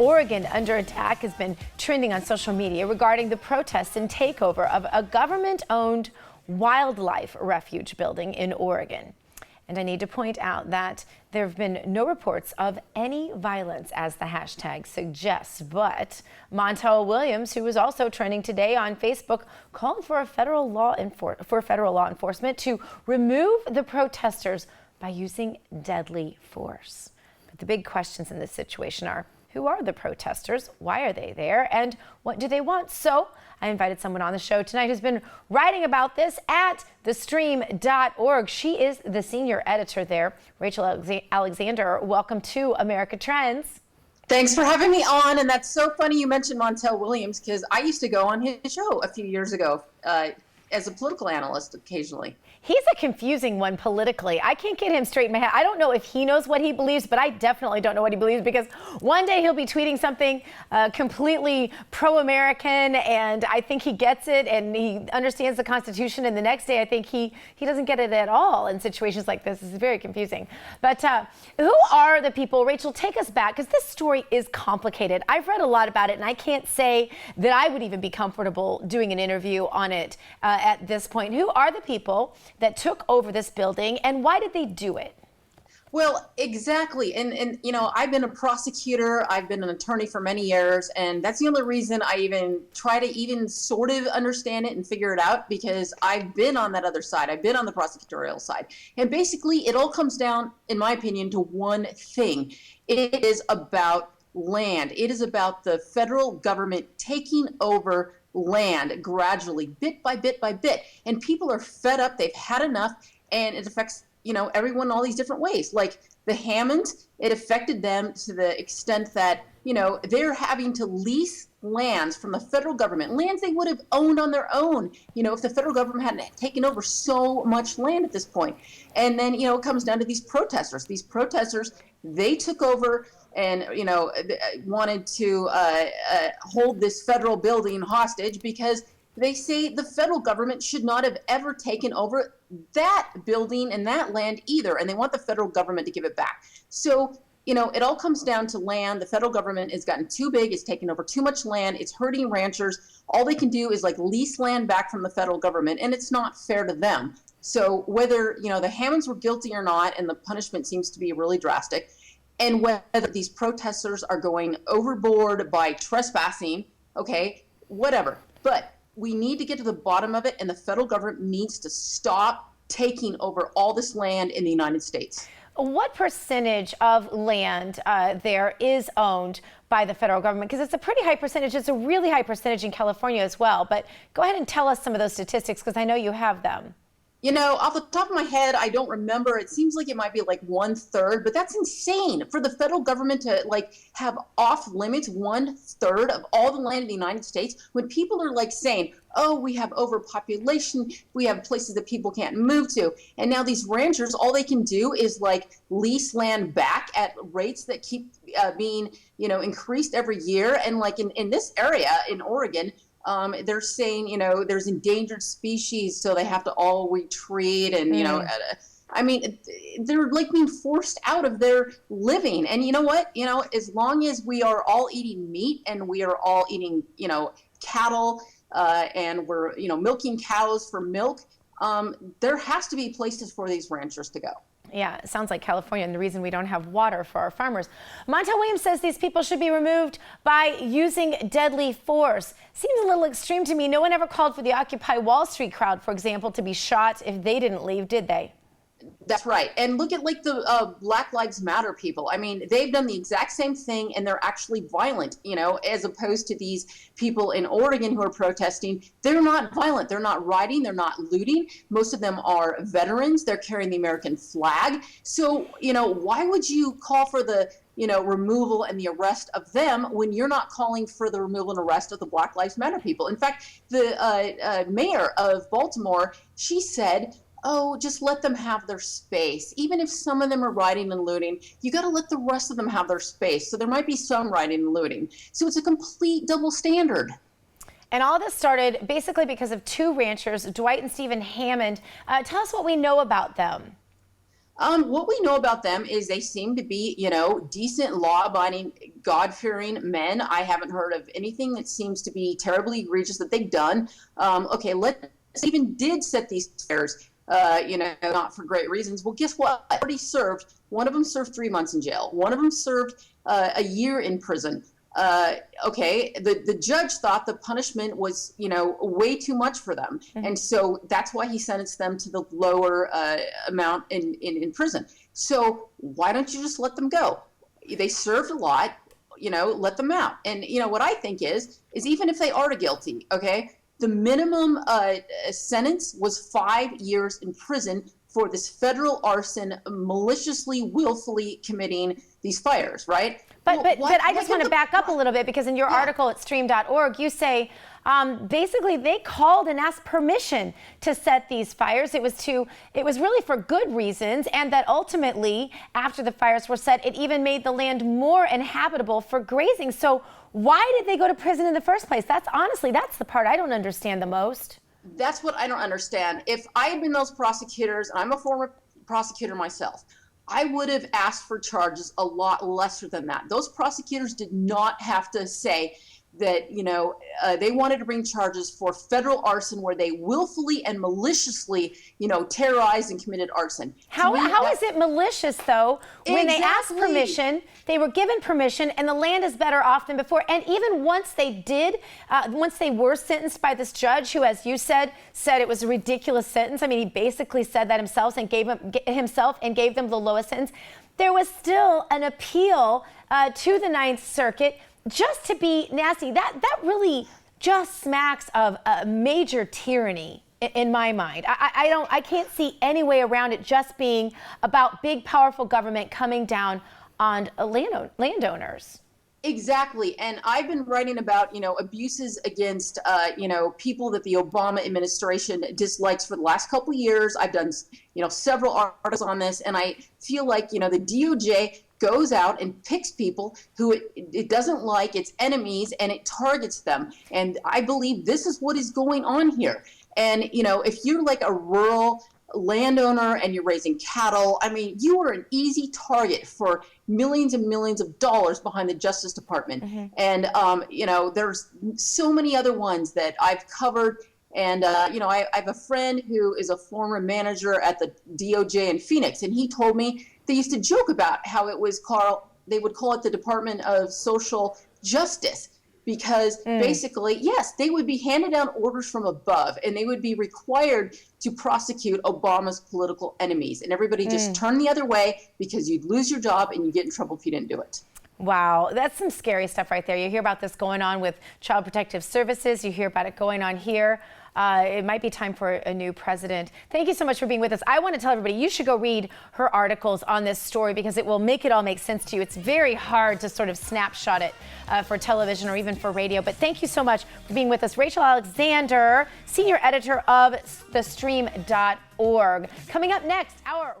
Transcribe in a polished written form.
Oregon under attack has been trending on social media regarding the protests and takeover of a government-owned wildlife refuge building in Oregon. And I need to point out that there have been no reports of any violence, as the hashtag suggests. But Montel Williams, who was also trending today on Facebook, called for federal law enforcement to remove the protesters by using deadly force. But the big questions in this situation are: who are the protesters? Why are they there? And what do they want? So I invited someone on the show tonight who's been writing about this at thestream.org. She is the senior editor there. Rachel Alexander, welcome to America Trends. Thanks for having me on. And that's so funny you mentioned Montel Williams, because I used to go on his show a few years ago as a political analyst occasionally. He's a confusing one politically. I can't get him straight in my head. I don't know if he knows what he believes, but I definitely don't know what he believes, because one day he'll be tweeting something completely pro-American, and I think he gets it and he understands the Constitution, and the next day I think he doesn't get it at all in situations like this. It's very confusing. But who are the people? Rachel, take us back, because this story is complicated. I've read a lot about it, and I can't say that I would even be comfortable doing an interview on it at this point. Who are the people that took over this building, and why did they do it? Well, exactly. And you know, I've been a prosecutor, I've been an attorney for many years, and that's the only reason I even try to even sort of understand it and figure it out, because I've been on that other side. I've been on the prosecutorial side. And basically, it all comes down, in my opinion, to one thing. It is about land. It is about the federal government taking over land gradually, bit by bit by bit. And people are fed up. They've had enough. And it affects, you know, everyone in all these different ways. Like the Hammond, it affected them to the extent that, you know, they're having to lease lands from the federal government, lands they would have owned on their own, you know, if the federal government hadn't taken over so much land at this point. And then, you know, it comes down to these protesters. These protesters, they took over and, you know, wanted to hold this federal building hostage, because they say the federal government should not have ever taken over that building and that land either, and they want the federal government to give it back. So, you know, it all comes down to land. The federal government has gotten too big. It's taken over too much land. It's hurting ranchers. All they can do is like lease land back from the federal government, and it's not fair to them. So whether, you know, the Hammonds were guilty or not, and the punishment seems to be really drastic, and whether these protesters are going overboard by trespassing, okay, whatever. But we need to get to the bottom of it, and the federal government needs to stop taking over all this land in the United States. What percentage of land there is owned by the federal government? Because it's a pretty high percentage. It's a really high percentage in California as well. But go ahead and tell us some of those statistics, because I know you have them. You know, off the top of my head, I don't remember. It seems like it might be like 1/3, but that's insane for the federal government to like have off limits 1/3 of all the land in the United States, when people are like saying, oh, we have overpopulation, we have places that people can't move to. And now these ranchers, all they can do is like lease land back at rates that keep being, you know, increased every year. And like in this area in Oregon, they're saying, you know, there's endangered species, so they have to all retreat. And, you know, I mean, they're like being forced out of their living. And you know what? You know, as long as we are all eating meat and we are all eating, you know, cattle and we're, you know, milking cows for milk, there has to be places for these ranchers to go. Yeah, it sounds like California, and the reason we don't have water for our farmers. Montel Williams says these people should be removed by using deadly force. Seems a little extreme to me. No one ever called for the Occupy Wall Street crowd, for example, to be shot if they didn't leave, did they? That's right. And look at like the Black Lives Matter people. I mean, they've done the exact same thing, and they're actually violent, you know, as opposed to these people in Oregon who are protesting. They're not violent. They're not rioting. They're not looting. Most of them are veterans. They're carrying the American flag. So, you know, why would you call for the, you know, removal and the arrest of them when you're not calling for the removal and arrest of the Black Lives Matter people? In fact, the mayor of Baltimore, she said, oh, just let them have their space. Even if some of them are rioting and looting, you got to let the rest of them have their space. So there might be some rioting and looting. So it's a complete double standard. And all this started basically because of two ranchers, Dwight and Stephen Hammond. Tell us what we know about them. What we know about them is they seem to be, decent, law-abiding, God-fearing men. I haven't heard of anything that seems to be terribly egregious that they've done. Okay, let's even did set these fires, not for great reasons. Well, guess what? I already served. One of them served 3 months in jail. One of them served a year in prison. Okay, the judge thought the punishment was, way too much for them. Mm-hmm. And so that's why he sentenced them to the lower amount in prison. So why don't you just let them go? They served a lot, let them out. And, what I think is even if they are guilty, okay, the minimum sentence was 5 years in prison for this federal arson, maliciously, willfully committing these fires, right? But I just want to back up a little bit, because in your article at stream.org, you say basically they called and asked permission to set these fires. It was really for good reasons, and that ultimately, after the fires were set, it even made the land more inhabitable for grazing. So why did they go to prison in the first place? That's the part I don't understand the most. That's what I don't understand. If I had been those prosecutors, and I'm a former prosecutor myself, I would have asked for charges a lot lesser than that. Those prosecutors did not have to say that, they wanted to bring charges for federal arson where they willfully and maliciously, terrorized and committed arson. How is it malicious, though, when they asked permission, they were given permission, and the land is better off than before? And even once they were sentenced by this judge, who, as you said it was a ridiculous sentence. I mean, he basically said that himself and gave them the lowest sentence. There was still an appeal to the Ninth Circuit, just to be nasty. That really just smacks of a major tyranny in my mind. I can't see any way around it just being about big, powerful government coming down on landowners. Exactly. And I've been writing about, abuses against, people that the Obama administration dislikes for the last couple of years. I've done, several articles on this, and I feel like, the DOJ goes out and picks people who it doesn't like, its enemies, and it targets them. And I believe this is what is going on here. And, if you're like a rural landowner and you're raising cattle, I mean, you are an easy target for millions and millions of dollars behind the Justice Department. Mm-hmm. And, there's so many other ones that I've covered. And, I have a friend who is a former manager at the DOJ in Phoenix, and he told me they used to joke about how they would call it the Department of Social Justice, because basically, yes, they would be handed down orders from above, and they would be required to prosecute Obama's political enemies. And everybody just turned the other way because you'd lose your job and you'd get in trouble if you didn't do it. Wow, that's some scary stuff right there. You hear about this going on with Child Protective Services. You hear about it going on here. It might be time for a new president. Thank you so much for being with us. I want to tell everybody you should go read her articles on this story, because it will make it all make sense to you. It's very hard to sort of snapshot it for television or even for radio. But thank you so much for being with us. Rachel Alexander, senior editor of thestream.org. Coming up next, our